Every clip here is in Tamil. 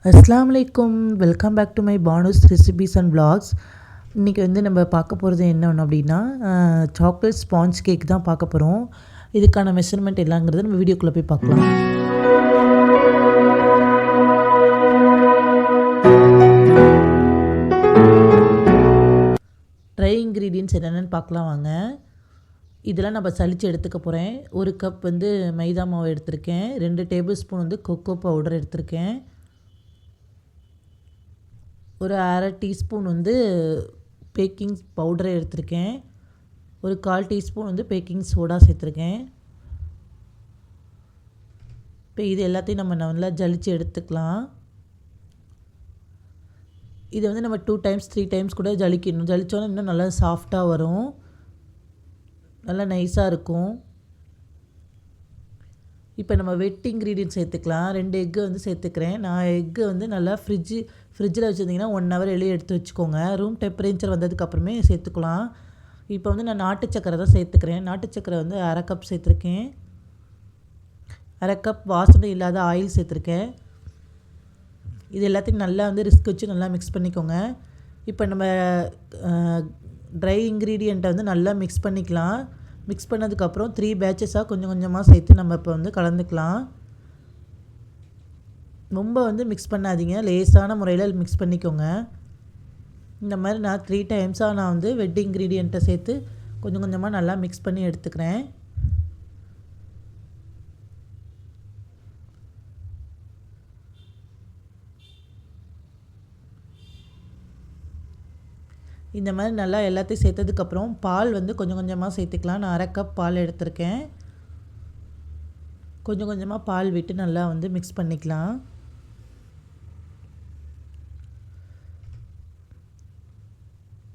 அஸ்ஸலாமு அலைக்கும். Welcome back to my Banu's recipes and vlogs. இன்றைக்கி வந்து நம்ம பார்க்க போகிறது என்ன ஒன்று அப்படின்னா சாக்லேட் ஸ்பாஞ்ச் கேக் தான் பார்க்க போகிறோம். இதுக்கான மெஷர்மெண்ட் எல்லாங்கிறத நம்ம வீடியோக்குள்ளே போய் பார்க்கலாம். ட்ரை இன்க்ரீடியன்ட்ஸ் என்னென்னு பார்க்கலாம் வாங்க. இதெல்லாம் நம்ம சலித்து எடுத்துக்க போகிறேன். ஒரு கப் வந்து மைதா மாவு எடுத்திருக்கேன். 2 டேபிள் ஸ்பூன் வந்து கொக்கோ பவுடர் எடுத்திருக்கேன். ஒரு அரை டீஸ்பூன் வந்து பேக்கிங் பவுடரை எடுத்திருக்கேன். ஒரு 1/4 டீஸ்பூன் வந்து பேக்கிங் சோடா சேர்த்துருக்கேன். இப்போ இது எல்லாத்தையும் நம்ம நல்லா ஜலிச்சு எடுத்துக்கலாம். இதை வந்து நம்ம 2 டைம்ஸ் 3 டைம்ஸ் கூட ஜலிக்கணும். ஜலிச்சோன்னா இன்னும் நல்லா சாஃப்டாக வரும், நல்லா நைஸாக இருக்கும். இப்போ நம்ம வெட் இன்க்ரீடியன்ட் சேர்த்துக்கலாம். 2 எக்கு வந்து சேர்த்துக்கிறேன். நான் எக்கு வந்து நல்லா ஃப்ரிட்ஜில் வச்சுருந்தீங்கன்னா 1 ஹவர் வெளியே எடுத்து வச்சுக்கோங்க. ரூம் டெம்பரேச்சர் வந்ததுக்கப்புறமே சேர்த்துக்கலாம். இப்போ வந்து நான் நாட்டு சக்கரை தான் சேர்த்துக்கிறேன். நாட்டு சக்கரை வந்து அரை கப் சேர்த்துருக்கேன். அரை கப் வாசனை இல்லாத ஆயில் சேர்த்துருக்கேன். இது எல்லாத்தையும் நல்லா வந்து ரிஸ்க் வச்சு நல்லா மிக்ஸ் பண்ணிக்கோங்க. இப்போ நம்ம ட்ரை இன்க்ரீடியண்ட்டை வந்து நல்லா மிக்ஸ் பண்ணிக்கலாம். மிக்ஸ் பண்ணதுக்கப்புறம் 3 பேட்சஸாக கொஞ்சம் கொஞ்சமாக சேர்த்து நம்ம இப்போ வந்து கலந்துக்கலாம். ரொம்ப வந்து மிக்ஸ் பண்ணாதீங்க, லேசான முறையில் மிக்ஸ் பண்ணிக்கோங்க. இந்த மாதிரி நான் 3 டைம்ஸாக நான் வந்து வெட் இன்க்ரீடியண்ட்டை சேர்த்து கொஞ்சம் கொஞ்சமாக நல்லா மிக்ஸ் பண்ணி எடுத்துக்கிறேன். இந்த மாதிரி நல்லா எல்லாத்தையும் சேர்த்ததுக்கப்புறம் பால் வந்து கொஞ்சம் கொஞ்சமாக சேர்த்துக்கலாம். நான் அரை கப் பால் எடுத்திருக்கேன். கொஞ்சம் கொஞ்சமாக பால் விட்டு நல்லா வந்து மிக்ஸ் பண்ணிக்கலாம்.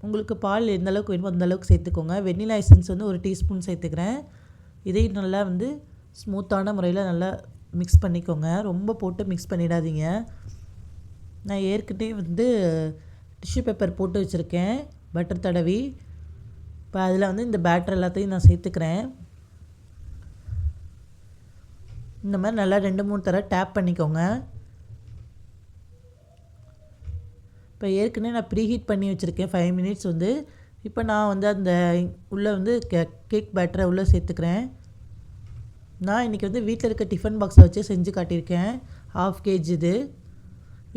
உங்களுக்கு பால் எந்த அளவுக்கு வேணுமோ அந்த அளவுக்கு சேர்த்துக்கோங்க. வெண்ணிலா எசன்ஸ் வந்து 1 டீஸ்பூன் சேர்த்துக்கிறேன். இதையும் நல்லா வந்து ஸ்மூத்தான முறையில் நல்லா மிக்ஸ் பண்ணிக்கோங்க. ரொம்ப போட்டு மிக்ஸ் பண்ணிடாதீங்க. நான் ஏற்கனவே வந்து டிஷ்யூ பேப்பர் போட்டு வச்சுருக்கேன், பட்டர் தடவி. இப்போ அதில் வந்து இந்த பேட்டர் எல்லாத்தையும் நான் சேர்த்துக்கிறேன். இந்த மாதிரி நல்லா 2-3 தடவை டேப் பண்ணிக்கோங்க. இப்போ ஏற்கனவே நான் ப்ரீஹீட் பண்ணி வச்சுருக்கேன் 5 மினிட்ஸ் வந்து. இப்போ நான் வந்து அந்த உள்ளே வந்து கேக் பேட்டரை உள்ளே சேர்த்துக்கிறேன். நான் இன்றைக்கி வந்து வீட்டில் இருக்க டிஃபன் பாக்ஸை வச்சு செஞ்சு காட்டியிருக்கேன். 1/2 kg இது.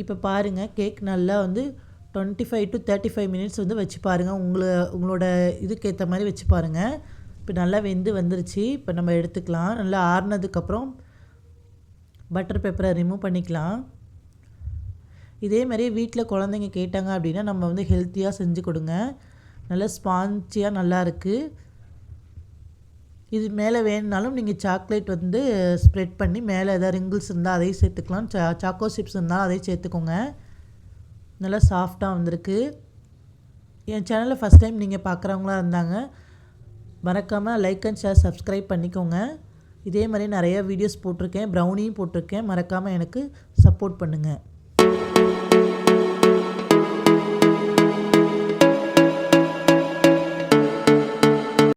இப்போ பாருங்கள், கேக் நல்லா வந்து 25 to 35 மினிட்ஸ் வந்து வச்சு பாருங்கள். உங்களோட இதுக்கு ஏற்ற மாதிரி வச்சு பாருங்கள். இப்போ நல்லா வெந்து வந்துருச்சு. இப்போ நம்ம எடுத்துக்கலாம். நல்லா ஆறுனதுக்கப்புறம் பட்டர் பேப்பரை ரிமூவ் பண்ணிக்கலாம். இதே மாதிரி வீட்டில் குழந்தைங்க கேட்டாங்க அப்படின்னா நம்ம வந்து ஹெல்த்தியாக செஞ்சு கொடுங்க. நல்லா ஸ்பான்ச்சியாக நல்லா இருக்குது. இது மேலே வேணுனாலும் நீங்கள் சாக்லேட் வந்து ஸ்ப்ரெட் பண்ணி மேலே எதாவது ரிங்கிள்ஸ் இருந்தால் அதையும் சேர்த்துக்கலாம். சாக்கோ சிப்ஸ் இருந்தால் அதையும் சேர்த்துக்கோங்க. நல்லா சாஃப்டாக வந்திருக்கு. என் சேனலில் ஃபஸ்ட் டைம் நீங்கள் பார்க்குறவங்களா இருந்தாங்க மறக்காமல் லைக் அண்ட் ஷேர் சப்ஸ்கிரைப் பண்ணிக்கோங்க. இதே மாதிரி நிறைய வீடியோஸ் போட்டிருக்கேன், ப்ரௌனியும் போட்டிருக்கேன். மறக்காமல் எனக்கு சப்போர்ட் பண்ணுங்கள்.